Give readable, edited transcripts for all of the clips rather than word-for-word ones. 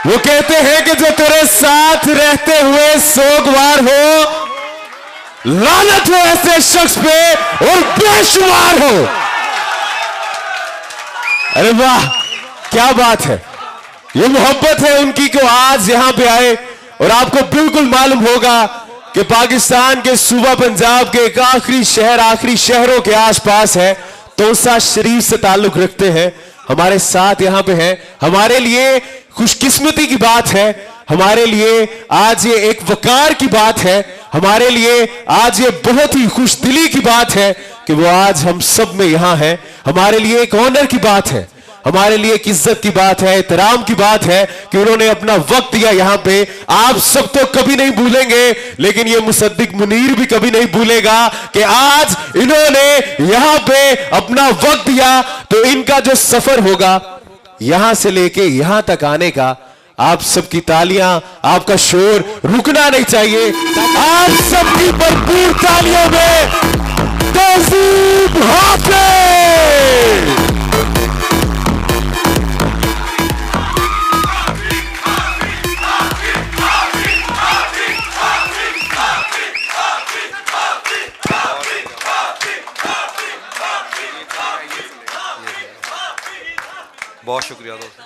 वो कहते हैं कि जो तेरे साथ रहते हुए सोगवार हो, लानत हो ऐसे शख्स पे और बेशुमार हो। अरे वाह, क्या बात है। ये मोहब्बत है उनकी को आज यहां पे आए। और आपको बिल्कुल मालूम होगा कि पाकिस्तान के सूबा पंजाब के एक आखिरी शहर, आखिरी शहरों के आसपास है, तोसा शरीफ से ताल्लुक रखते हैं, हमारे साथ यहां पे हैं। हमारे लिए खुशकिस्मती की बात है, हमारे लिए आज ये एक वकार की बात है, हमारे लिए आज ये बहुत ही खुशदिली की बात है कि वो आज हम सब में यहां है। हमारे लिए एक ऑनर की बात है, हमारे लिए एक इज्जत की बात है, एहतराम की बात है कि उन्होंने अपना वक्त दिया यहां पे। आप सब तो कभी नहीं भूलेंगे, लेकिन ये मुसद्दिक मुनीर भी कभी नहीं भूलेगा कि आज इन्होंने यहां पे अपना वक्त दिया। तो इनका जो सफर होगा यहां से लेके यहां तक आने का, आप सबकी तालियां, आपका शोर रुकना नहीं चाहिए। आप सबकी भरपूर तालियों में तहजीब हाफिज। बहुत शुक्रिया दोस्तों।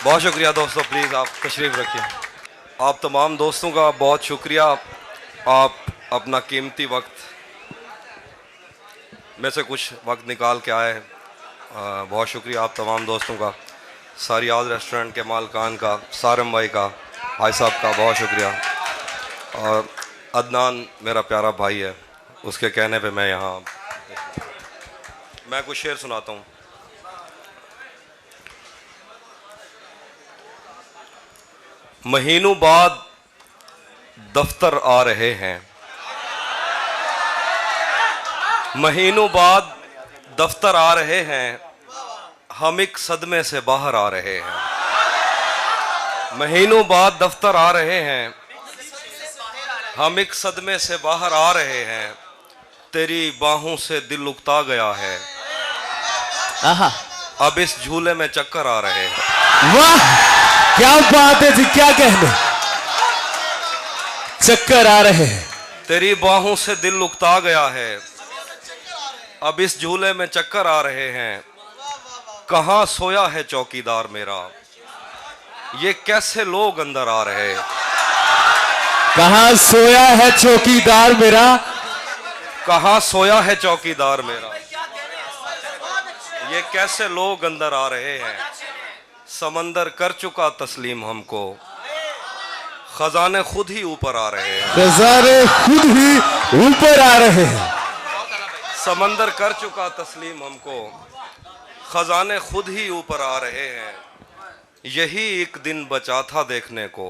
बहुत शुक्रिया दोस्तों, प्लीज़ आप तशरीफ़ रखिए। आप तमाम दोस्तों का बहुत शुक्रिया, आप अपना कीमती वक्त में से कुछ वक्त निकाल के आए हैं। बहुत शुक्रिया आप तमाम दोस्तों का, सारियाद रेस्टोरेंट के मालकान का, सारम भाई का, भाई साहब का बहुत शुक्रिया। और अदनान मेरा प्यारा भाई है, उसके कहने पे मैं यहाँ, मैं कुछ शेर सुनाता हूँ। महीनों बाद दफ्तर आ रहे हैं, महीनों बाद दफ्तर आ रहे हैं, हम एक सदमे से बाहर आ रहे हैं। महीनों बाद दफ्तर आ रहे हैं, हम एक सदमे से बाहर आ रहे हैं, तेरी बाहों से दिल उकता गया है, अब इस झूले में चक्कर आ रहे हैं। वाह क्या बात है जी, क्या कहने, चक्कर आ रहे हैं। तेरी बाहों से दिल उकता गया है, अब इस झूले में चक्कर आ रहे हैं, कहाँ सोया है चौकीदार मेरा, ये कैसे लोग अंदर आ रहे हैं। कहाँ सोया है चौकीदार मेरा, कहाँ सोया है चौकीदार मेरा, ये कैसे लोग अंदर आ रहे हैं। समंदर कर चुका तस्लीम हमको, खजाने खुद ही ऊपर आ रहे हैं, खजाने खुद ही ऊपर आ रहे हैं। समंदर कर चुका तस्लीम हमको, खजाने खुद ही ऊपर आ रहे हैं। यही एक दिन बचा था देखने को,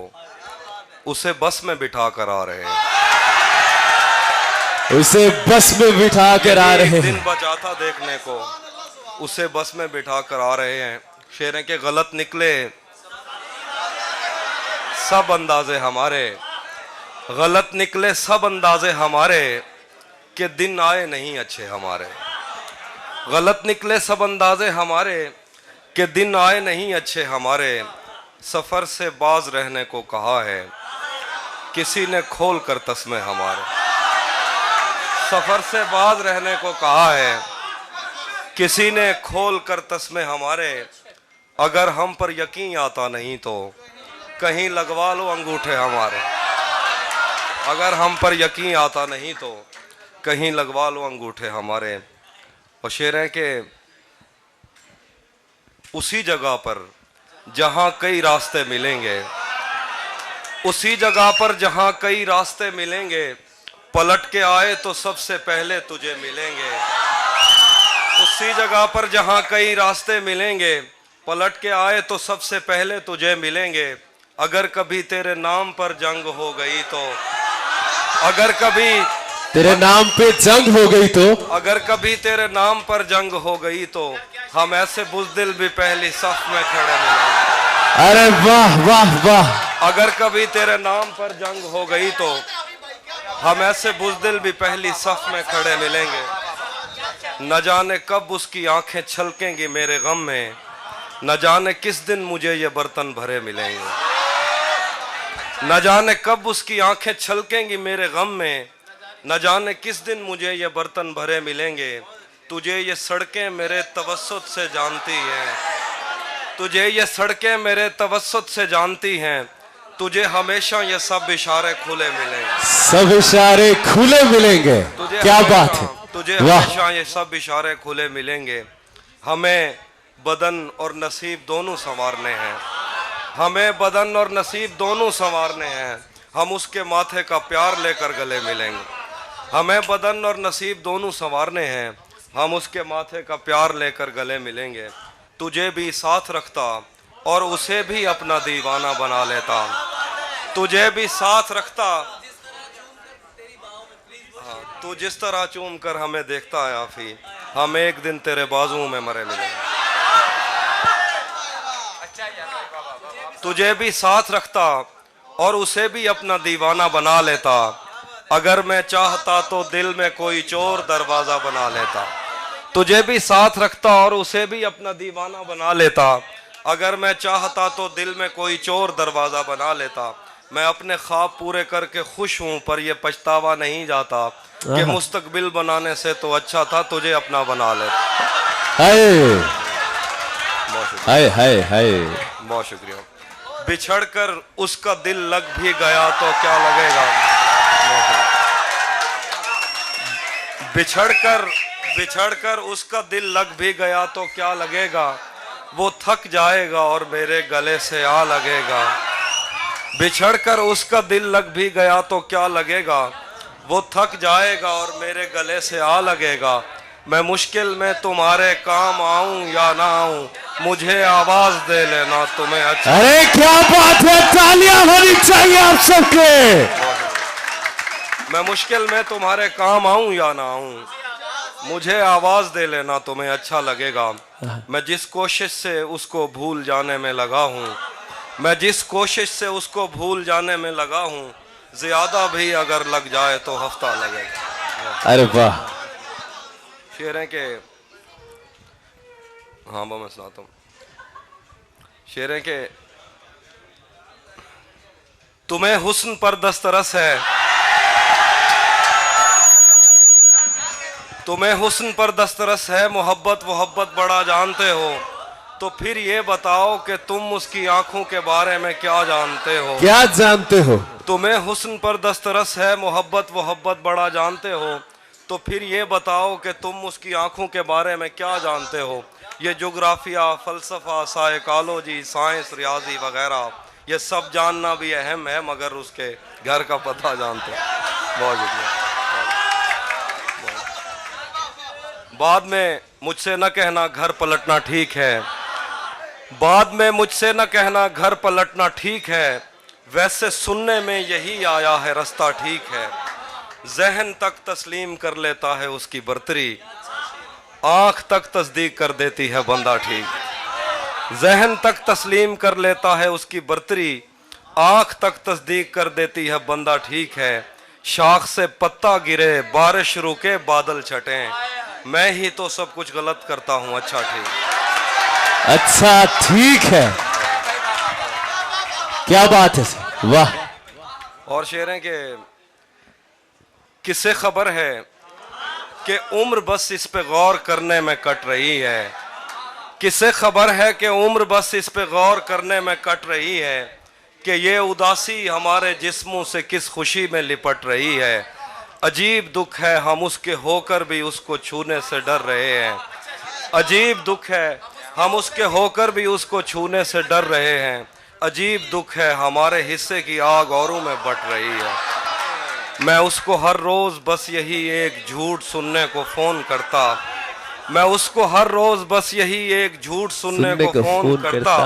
उसे बस में बिठा कर आ रहे हैं, उसे बस में बिठा कर आ रहे हैं। दिन बचा था देखने को, उसे बस में बिठा कर आ रहे हैं। शेर के गलत निकले सब अंदाजे हमारे, गलत निकले सब अंदाजे हमारे, के दिन आए नहीं अच्छे हमारे। गलत निकले सब अंदाजे हमारे, के दिन आए नहीं अच्छे हमारे। सफर से बाज रहने को कहा है, किसी ने खोल कर तस्मे हमारे। सफर से बाज रहने को कहा है, किसी ने खोल कर तस्मे हमारे। अगर हम पर यकीन आता नहीं तो कहीं लगवा लो अंगूठे हमारे। अगर हम पर यकीन आता नहीं तो कहीं लगवा लो अंगूठे हमारे। और शेर है कि उसी जगह पर जहाँ कई रास्ते मिलेंगे, उसी जगह पर जहाँ कई रास्ते मिलेंगे, पलट के आए तो सबसे पहले तुझे मिलेंगे। उसी जगह पर जहाँ कई रास्ते मिलेंगे, पलट के आए तो सबसे पहले तुझे मिलेंगे। अगर कभी तेरे नाम पर जंग हो गई तो, अगर कभी तेरे नाम पे जंग हो गई तो, अगर कभी तेरे नाम पर जंग हो गई तो, हम ऐसे बुज़दिल भी पहली सफ में खड़े मिलेंगे। अरे वाह वाह वाह। अगर कभी तेरे नाम पर जंग हो गई तो हम ऐसे बुज़दिल भी पहली सफ में खड़े मिलेंगे। न जाने कब उसकी आंखें छलकेंगी मेरे गम में, न जाने किस दिन मुझे ये बर्तन भरे मिलेंगे। न जाने कब उसकी आंखें छलकेंगी मेरे गम में, न जाने किस दिन मुझे ये बर्तन भरे मिलेंगे। तुझे ये सड़कें मेरे तवस्सुत से जानती हैं, तुझे ये सड़कें मेरे तवस्सुत से जानती हैं। तुझे हमेशा ये सब इशारे खुले मिलेंगे, सब इशारे खुले मिलेंगे। तुझे क्या बात है, तुझे वाह। हमेशा ये सब इशारे खुले मिलेंगे। हमें बदन और नसीब दोनों संवारने हैं, हमें बदन और नसीब दोनों संवारने हैं। हम उसके माथे का प्यार लेकर गले मिलेंगे। हमें बदन और नसीब दोनों संवारने हैं, हम उसके माथे का प्यार लेकर गले मिलेंगे। तुझे भी साथ रखता और उसे भी अपना दीवाना बना लेता, तुझे भी साथ रखता। हाँ, तू जिस तरह चूम कर हमें देखता है आफी, हम एक दिन तेरे बाजुओं में मरे मिलेंगे। तुझे भी साथ रखता और उसे भी अपना दीवाना बना लेता। अगर मैं चाहता तो दिल में कोई चोर दरवाजा बना लेता। तुझे भी साथ रखता और उसे भी अपना दीवाना बना लेता। अगर मैं चाहता तो दिल में कोई चोर दरवाजा बना लेता। मैं अपने ख्वाब पूरे करके खुश हूँ, पर यह पछतावा नहीं जाता कि मुस्तकबिल बनाने से तो अच्छा था तुझे अपना बना लेता। हाय हाय हाय, बहुत शुक्रिया। बिछड़कर उसका दिल लग भी गया तो क्या लगेगा, बिछड़कर उसका दिल लग भी गया तो क्या लगेगा। वो थक जाएगा और मेरे गले से आ लगेगा। बिछड़कर उसका दिल लग भी गया तो क्या लगेगा। वो थक जाएगा और मेरे गले से आ लगेगा। मैं मुश्किल में तुम्हारे काम आऊं या ना आऊं, मुझे आवाज दे लेना तुम्हें अच्छा। अरे क्या बात है, तालियां होनी चाहिए आप सबके। मैं मुश्किल में तुम्हारे काम आऊं या ना आऊं, मुझे आवाज दे लेना तुम्हें अच्छा लगेगा। मैं जिस कोशिश से उसको भूल जाने में लगा हूँ, मैं जिस कोशिश से उसको भूल जाने में लगा हूँ, ज्यादा भी अगर लग जाए तो हफ्ता लगेगा। अरे वाह, शेर है के, हाँ वो मैं सुनाता हूँ। शेर है के, तुम्हें हुस्न पर दस्तरस है, तुम्हें हुस्न पर दस्तरस है, मोहब्बत वोहब्बत बड़ा जानते हो। तो फिर ये बताओ कि तुम उसकी आंखों के बारे में क्या जानते हो। क्या जानते हो। तुम्हें हुस्न पर दस्तरस है, मोहब्बत वोहब्बत बड़ा जानते हो। तो फिर ये बताओ कि तुम उसकी आंखों के बारे में क्या जानते हो। ये जोग्राफिया, फ़लसफ़ा, साइकोलॉजी, साइंस, रियाजी वगैरह ये सब जानना भी अहम है, मगर उसके घर का पता जानते हो। बहुत शुक्रिया। बाद में मुझसे न कहना घर पलटना ठीक है, बाद में मुझसे न कहना घर पलटना ठीक है। वैसे सुनने में यही आया है रास्ता ठीक है। जहन तक तस्लीम कर लेता है उसकी बर्तरी, आंख तक तस्दीक कर देती है बंदा ठीक। जहन तक तस्लीम कर लेता है उसकी बर्तरी, आंख तक तस्दीक कर देती है बंदा ठीक है। शाख से पत्ता गिरे, बारिश रुके, बादल छटें, मैं ही तो सब कुछ गलत करता हूँ अच्छा ठीक। अच्छा ठीक है, क्या बात है, वाह। और शेर है कि किससे खबर है कि उम्र बस इस पे गौर करने में कट रही है। किससे खबर है कि उम्र बस इस पे गौर करने में कट रही है, कि ये उदासी हमारे जिस्मों से किस खुशी में लिपट रही है। अजीब दुख है हम उसके होकर भी उसको छूने से डर रहे हैं। अजीब दुख है हम उसके होकर भी उसको छूने से डर रहे हैं। अजीब दुख है हमारे हिस्से की आग औरों में बट रही है। मैं उसको हर रोज़ बस यही एक झूठ सुनने को फ़ोन करता, मैं उसको हर रोज़ बस यही एक झूठ सुनने को फ़ोन करता।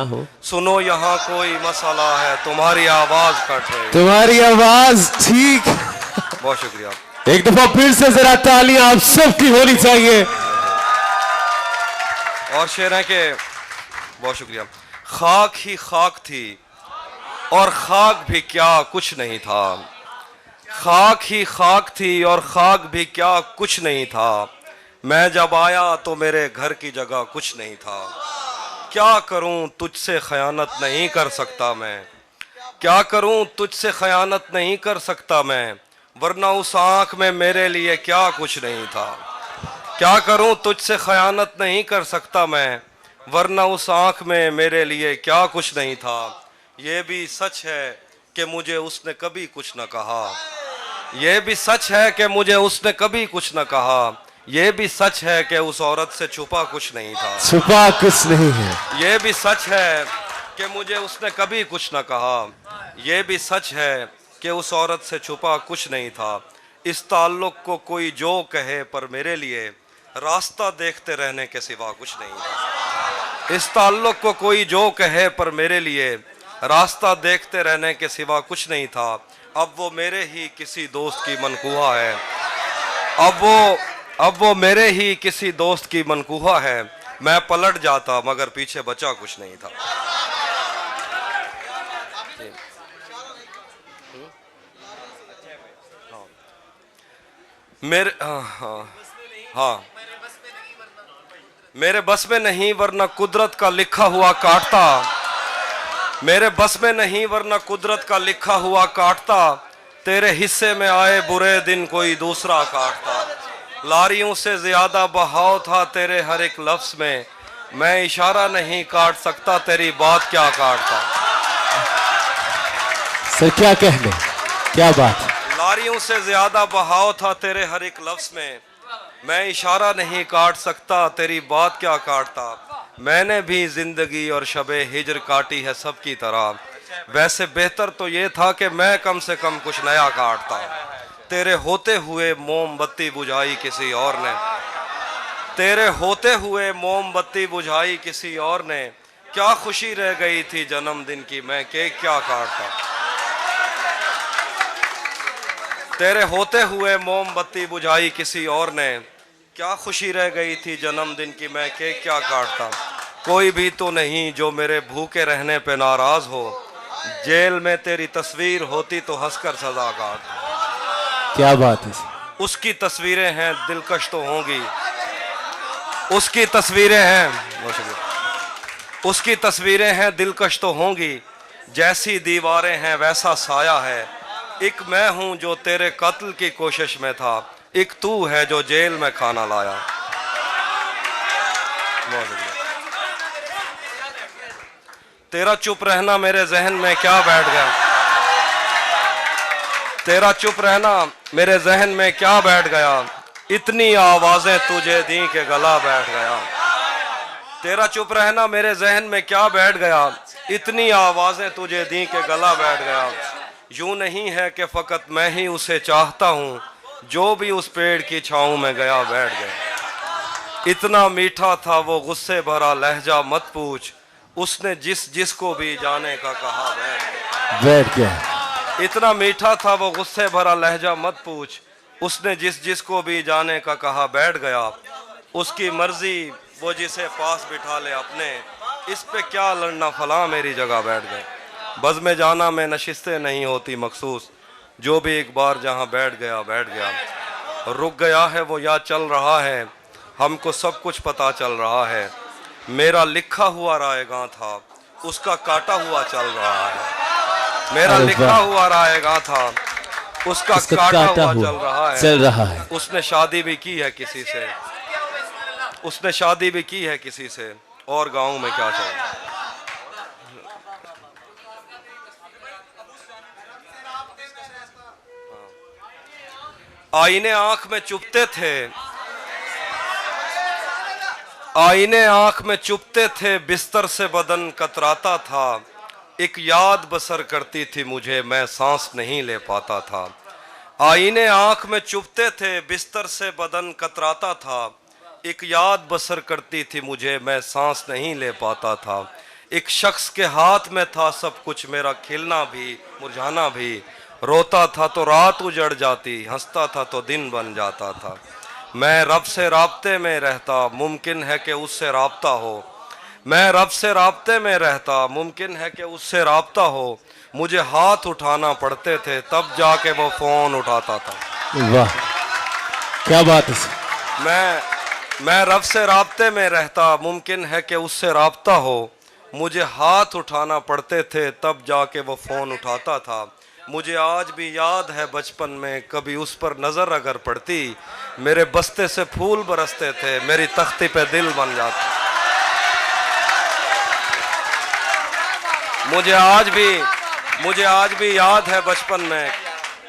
सुनो यहाँ कोई मसला है, तुम्हारी आवाज़ कट रही है। तुम्हारी आवाज़ ठीक। बहुत शुक्रिया। एक दफा फिर से जरा तालियां आप सबकी होनी चाहिए। और शेर है के, बहुत शुक्रिया। खाक ही खाक थी और खाक भी क्या कुछ नहीं था, खाक ही खाक थी और खाक भी क्या कुछ नहीं था। मैं जब आया तो मेरे घर की जगह कुछ नहीं था। क्या करूं तुझसे खयानत नहीं कर सकता मैं, क्या करूं तुझसे खयानत नहीं कर सकता मैं, वरना उस आंख में मेरे लिए क्या कुछ नहीं था। क्या करूं तुझसे खयानत नहीं कर सकता मैं, वरना उस आंख में मेरे लिए क्या कुछ नहीं था। ये भी सच है कि मुझे उसने कभी कुछ न कहा, ये भी सच है कि मुझे उसने कभी कुछ न कहा। ये भी सच है कि उस औरत से छुपा कुछ नहीं था, छुपा कुछ नहीं है। ये भी सच है कि मुझे उसने कभी कुछ न कहा। ये भी सच है कि उस औरत से छुपा कुछ नहीं था। इस ताल्लुक को कोई जो कहे पर मेरे लिए रास्ता देखते रहने के सिवा कुछ नहीं था। इस ताल्लुक को कोई जो कहे पर मेरे लिए रास्ता देखते रहने के सिवा कुछ नहीं था। अब वो मेरे ही किसी दोस्त की मनकूहा है, अब वो मेरे ही किसी दोस्त की मनकूहा है। मैं पलट जाता मगर पीछे बचा कुछ नहीं था। मेरे हाँ, मेरे बस में नहीं वरना कुदरत का लिखा हुआ काटता, मेरे बस में नहीं वरना कुदरत का लिखा हुआ काटता। तेरे हिस्से में आए बुरे दिन कोई दूसरा काटता। लारियों से ज्यादा बहाव था तेरे हर एक लफ्ज में, मैं इशारा नहीं काट सकता तेरी बात क्या काटता। सर क्या कहने, क्या बात। लारियों से ज्यादा बहाव था तेरे हर एक लफ्ज में, मैं इशारा नहीं काट सकता तेरी बात क्या काटता। मैंने भी जिंदगी और शबे हिजर काटी है सबकी तरह, वैसे बेहतर तो ये था कि मैं कम से कम कुछ नया काटता। तेरे होते हुए मोमबत्ती बुझाई किसी और ने, तेरे होते हुए मोमबत्ती बुझाई किसी और ने। क्या खुशी रह गई थी जन्मदिन की, मैं केक क्या काटता। तेरे होते हुए मोमबत्ती बुझाई किसी और ने, क्या खुशी रह गई थी जन्मदिन की, मैं केक क्या काटता। कोई भी तो नहीं जो मेरे भूखे रहने पे नाराज हो, जेल में तेरी तस्वीर होती तो हंसकर सजा काट। क्या बात है। उसकी तस्वीरें हैं दिलकश तो होंगी, उसकी तस्वीरें हैं, उसकी तस्वीरें हैं दिलकश तो होंगी। जैसी दीवारें हैं वैसा साया है। एक मैं हूं जो तेरे कत्ल की कोशिश में था, एक तू है जो जेल में खाना लाया। तेरा चुप रहना मेरे जहन में क्या बैठ गया, तेरा चुप रहना मेरे जहन में क्या बैठ गया। इतनी आवाजें तुझे दी के गला बैठ गया। तेरा चुप रहना मेरे जहन में क्या बैठ गया, इतनी आवाजें तुझे दी के गला बैठ गया। यूं नहीं है कि फकत मैं ही उसे चाहता हूँ, जो भी उस पेड़ की छाँव में गया बैठ गया। इतना मीठा था वो गुस्से भरा लहजा मत पूछ, उसने जिसको भी जाने का कहा बैठ गया। इतना मीठा था वो गुस्से भरा लहजा मत पूछ, उसने जिसको भी जाने का कहा बैठ गया। उसकी मर्जी वो जिसे पास बिठा ले अपने, इस पे क्या लड़ना फला मेरी जगह बैठ गए। बज़ में जाना में नशिस्तें नहीं होती मखसूस, जो भी एक बार जहाँ बैठ गया बैठ गया। रुक गया है वो या चल रहा है, हमको सब कुछ पता चल रहा है। मेरा लिखा हुआ रायगा था, उसका काटा हुआ चल रहा है। मेरा लिखा हुआ रायगा था, उसका काटा हुआ चल रहा है। उसने शादी भी की है किसी से, उसने शादी भी की है किसी से, और गाँव में क्या चल रहा है। आईने आंख में चुभते थे, आईने आंख में चुभते थे, बिस्तर से बदन कतराता था। एक याद बसर करती थी मुझे, मैं सांस नहीं ले पाता था। आईने आंख में चुभते थे, बिस्तर से बदन कतराता था। एक याद बसर करती थी मुझे, मैं सांस नहीं ले पाता था। एक शख्स के हाथ में था सब कुछ, मेरा खिलना भी मुरझाना भी। रोता था तो रात उजड़ जाती, हंसता था तो दिन बन जाता था। मैं रब से राब्ते में रहता, मुमकिन है कि उससे राब्ता हो। मैं रब से राब्ते में रहता, मुमकिन है कि उससे राब्ता हो। मुझे हाथ उठाना पड़ते थे तब जाके वो फोन उठाता था। वाह, क्या बात है। मैं रब से राब्ते में रहता, मुमकिन है कि उससे राब्ता हो। मुझे हाथ उठाना पड़ते थे तब जाके वो फोन उठाता था। मुझे आज भी याद है बचपन में कभी उस पर नजर अगर पड़ती, मेरे बस्ते से फूल बरसते थे, मेरी तख्ती पे दिल बन जाता। मुझे आज भी याद है बचपन में,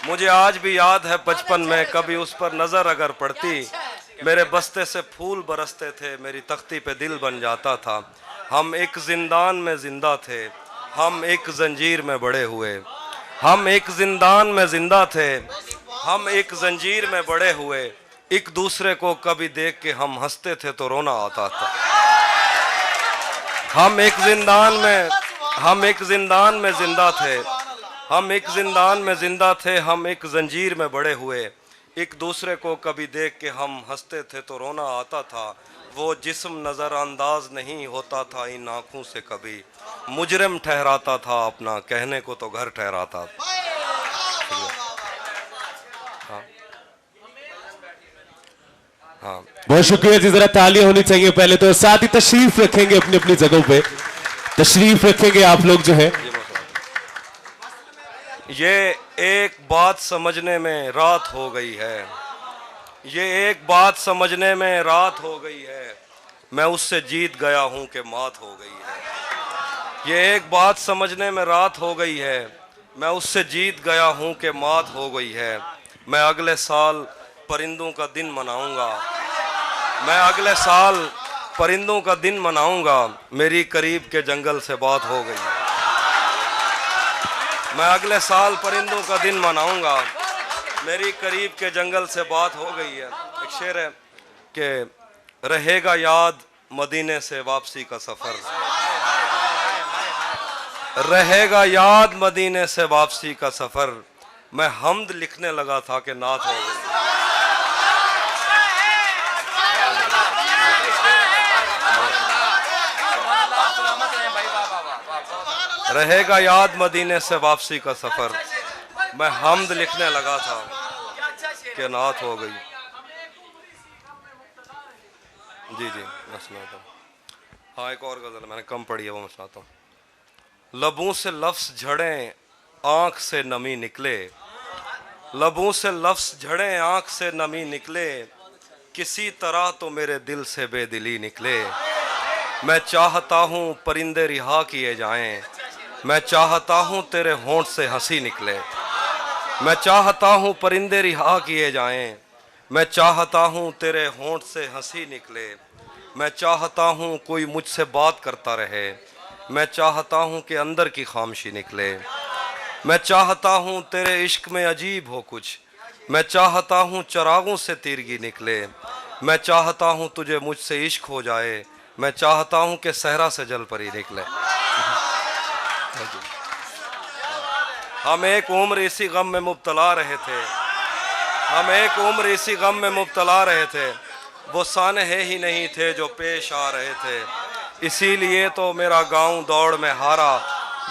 मुझे आज भी याद है बचपन में कभी उस पर नजर अगर पड़ती, मेरे बस्ते से फूल बरसते थे, मेरी तख्ती पे दिल बन जाता था। हम एक जिंदान में जिंदा थे, हम एक जंजीर में बड़े हुए। हम एक जिंदान में जिंदा थे, हम एक जंजीर में बड़े हुए। एक दूसरे को कभी देख के हम हंसते थे तो रोना आता था। हम एक जिंदान में जिंदा थे, हम एक जिंदान में जिंदा थे, हम एक जंजीर में बड़े हुए। एक दूसरे को कभी देख के हम हंसते थे तो रोना आता था। वो जिस्म नज़रअंदाज नहीं होता था इन आँखों से कभी, मुजरिम ठहराता था अपना, कहने को तो घर ठहराता था। हाँ, बहुत शुक्रिया जी, जरा तालियां होनी चाहिए पहले तो। साथ ही तशरीफ रखेंगे अपनी अपनी जगहों पे, तशरीफ रखेंगे आप लोग जो है। ये एक बात समझने में रात हो गई है, ये एक बात समझने में रात हो गई है, मैं उससे जीत गया हूँ कि मात हो गई है। ये एक बात समझने में रात हो गई है, मैं उससे जीत गया हूँ कि मात हो गई है। मैं अगले साल परिंदों का दिन मनाऊंगा, मैं अगले साल परिंदों का दिन मनाऊंगा, मेरी करीब के जंगल से बात हो गई है। मैं अगले साल परिंदों का दिन मनाऊंगा, मेरी करीब के जंगल से बात हो गई है। एक शेर है कि रहेगा याद मदीने से वापसी का सफर, रहेगा याद मदीने से वापसी का सफर। मैं हम्द लिखने लगा था कि नात हो गई। रहेगा याद मदीने से वापसी का सफर, मैं हम्द लिखने लगा था कि नात हो गई। जी मैं सुनाता हूँ। हाँ, एक और गजल मैंने कम पढ़ी है, वो मैं सुनाता हूँ। लबों से लफ्ज झड़े आंख से नमी निकले, लबों से लफ्ज झड़े आंख से नमी निकले, किसी तरह तो मेरे दिल से बेदिली निकले। मैं चाहता हूँ परिंदे रिहा किए जाएं, मैं चाहता हूँ तेरे होंठ से हंसी निकले। मैं चाहता हूँ परिंदे रिहा किए जाएं, मैं चाहता हूँ तेरे होंठ से हंसी निकले। मैं चाहता हूँ कोई मुझसे बात करता रहे, मैं चाहता हूँ कि अंदर की खामोशी निकले। मैं चाहता हूँ तेरे इश्क में अजीब हो कुछ, मैं चाहता हूँ चरागों से तीरगी निकले। मैं चाहता हूँ तुझे मुझसे इश्क हो जाए, मैं चाहता हूँ कि सहरा से जल परी निकले। हम एक उम्र इसी गम में मुब्तला रहे थे, हम एक उम्र इसी गम में मुब्तला रहे थे, वो सानहे ही नहीं थे जो पेश आ रहे थे। इसीलिए तो मेरा गांव दौड़ में हारा,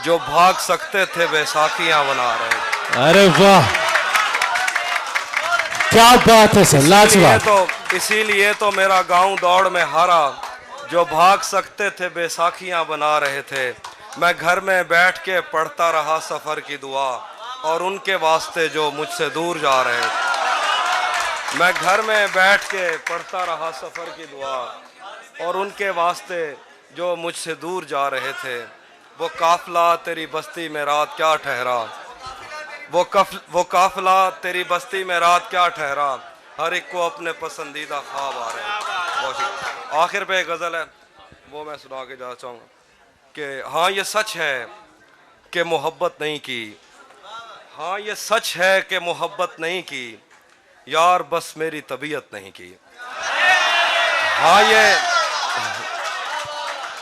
जो भाग सकते थे बैसाखियां बना रहे थे। अरे वाह, क्या बात है सर, लाजवाब। इसीलिए तो मेरा गांव दौड़ में हारा, जो भाग सकते थे बैसाखियां बना रहे थे। मैं घर में बैठ के पढ़ता रहा सफ़र की दुआ, और उनके वास्ते जो मुझसे दूर जा रहे थे। मैं घर में बैठ के पढ़ता रहा सफ़र की दुआ, और उनके वास्ते जो मुझसे दूर जा रहे थे। वो काफिला तेरी बस्ती में रात क्या ठहरा, वो काफिला तेरी बस्ती में रात क्या ठहरा, हर एक को अपने पसंदीदा ख्वाब आ रहे हैं। आखिर पे एक गज़ल है, वो मैं सुना के जाना चाहूँगा कि हाँ ये सच है कि मोहब्बत नहीं की, हाँ ये सच है कि मोहब्बत नहीं की, यार बस मेरी तबीयत नहीं की।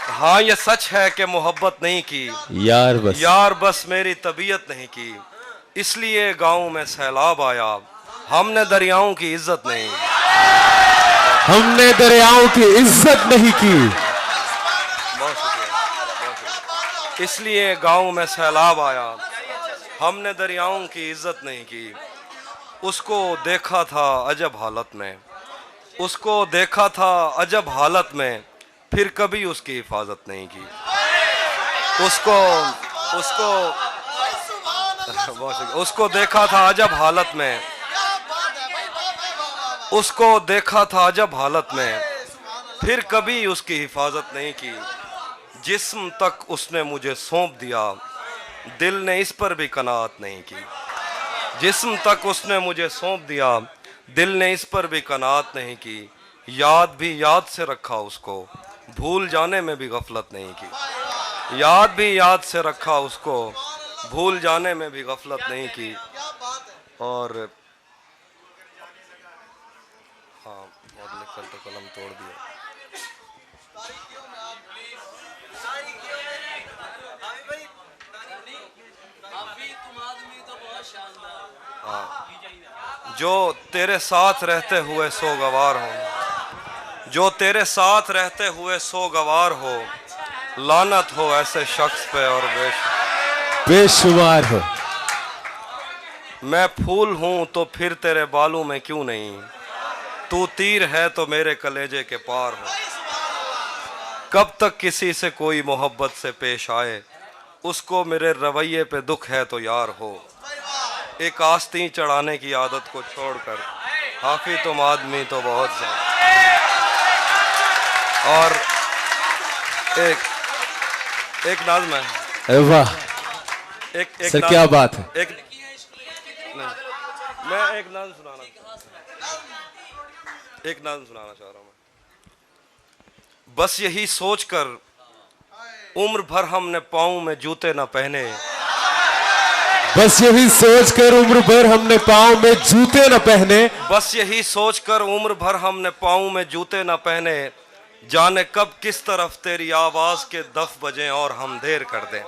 हाँ ये सच है कि मोहब्बत नहीं की, यार बस मेरी तबीयत नहीं की। इसलिए गांव में सैलाब आया, हमने दरियाओं की इज्जत नहीं, हमने दरियाओं की इज्जत नहीं की। इसलिए गांव में सैलाब आया, हमने दरियाओं की इज्जत नहीं की। उसको देखा था अजब हालत में, उसको देखा था अजब हालत में, फिर कभी उसकी हिफाजत नहीं की। उसको उसको देखा था अजब हालत में, उसको देखा था अजब हालत में, फिर कभी उसकी हिफाजत नहीं की। जिस्म तक उसने मुझे सौंप दिया, दिल ने इस पर भी कनाअत नहीं की। जिस्म तक उसने मुझे सौंप दिया, दिल ने इस पर भी कनाअत नहीं की। याद भी याद से रखा उसको, भूल जाने में भी गफलत नहीं की। याद भी याद से रखा उसको, भूल जाने में भी गफलत नहीं की। और हाँ, और लिखल तो कलम तोड़ दिया। हाँ, जो तेरे साथ रहते हुए सो गवार हो, जो तेरे साथ रहते हुए सो गवार हो, लानत हो ऐसे शख्स पे और बेशुमार हो। मैं फूल हूं तो फिर तेरे बालों में क्यों नहीं, तू तीर है तो मेरे कलेजे के पार हो। कब तक किसी से कोई मोहब्बत से पेश आए, उसको मेरे रवैये पे दुख है तो यार हो। एक आस्तीन चढ़ाने की आदत को छोड़कर हाफी तुम आदमी तो बहुत ज्यादा। और एक नाज़्म है। वाह, एक सर क्या बात है। मैं एक नाज़्म सुनाना चाह रहा हूँ। बस यही सोचकर उम्र भर हमने पाँव में जूते न पहने, बस यही सोचकर उम्र भर हमने पाँव में जूते न पहने, बस यही सोचकर उम्र भर हमने पाँव में जूते न पहने, जाने कब किस तरफ तेरी आवाज के दफ बजें और हम देर कर दें।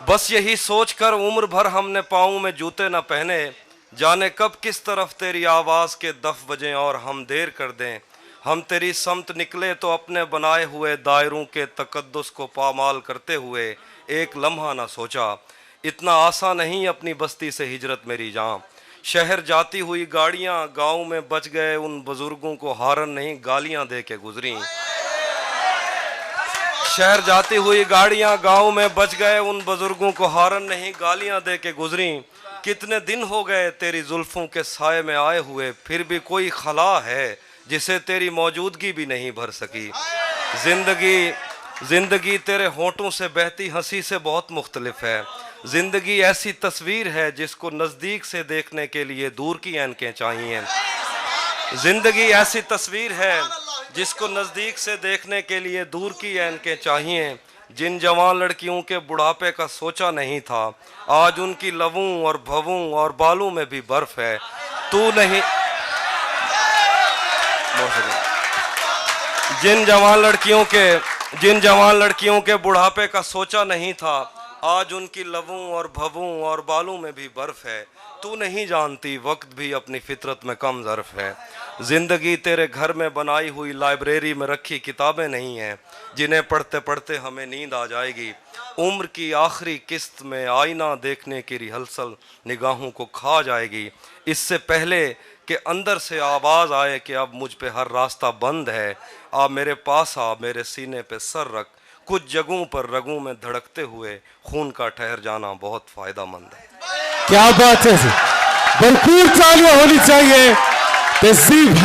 बस यही सोचकर उम्र भर हमने पाँव में जूते न पहने, जाने कब किस तरफ तेरी आवाज के दफ बजें और हम देर कर दें। हम तेरी समत निकले तो अपने बनाए हुए दायरों के तकद्दुस को पामाल करते हुए एक लम्हा ना सोचा, इतना आसान नहीं अपनी बस्ती से हिजरत मेरी जान। शहर जाती हुई गाड़ियां गांव में बच गए उन बुजुर्गों को हारन नहीं गालियां दे के गुजरी। शहर जाती हुई गाड़ियां गांव में बच गए उन बुजुर्गों को हारन नहीं गालियां दे के गुजरी। कितने दिन हो गए तेरी जुल्फों के साए में आए हुए, फिर भी कोई खला है जिसे तेरी मौजूदगी भी नहीं भर सकी। जिंदगी तेरे होठों से बहती हंसी से बहुत मुख्तलिफ है। जिंदगी ऐसी तस्वीर है जिसको नज़दीक से देखने के लिए दूर की ऐनकें चाहिए। जिंदगी ऐसी तस्वीर है जिसको नज़दीक से देखने के लिए दूर की ऐनकें चाहिए। जिन जवान लड़कियों के बुढ़ापे का सोचा नहीं था, आज उनकी लवों और भवों और बालों में भी बर्फ है। तू नहीं, जिन जवान लड़कियों के बुढ़ापे का सोचा नहीं था, आज उनकी लवों और भवों और बालों में भी बर्फ है। तू नहीं जानती वक्त भी अपनी फितरत में कम ज़र्फ है। जिंदगी तेरे घर में बनाई हुई लाइब्रेरी में रखी किताबें नहीं हैं जिन्हें पढ़ते पढ़ते हमें नींद आ जाएगी। उम्र की आखिरी किस्त में आईना देखने की रिहर्सल निगाहों को खा जाएगी। इससे पहले कि अंदर से आवाज़ आए कि अब मुझ पे हर रास्ता बंद है, आ मेरे पास आ, मेरे सीने पे सर रख, कुछ जगहों पर रगों में धड़कते हुए खून का ठहर जाना बहुत फायदेमंद है। क्या बात है, भरपूर तालियां होनी चाहिए। तहसीब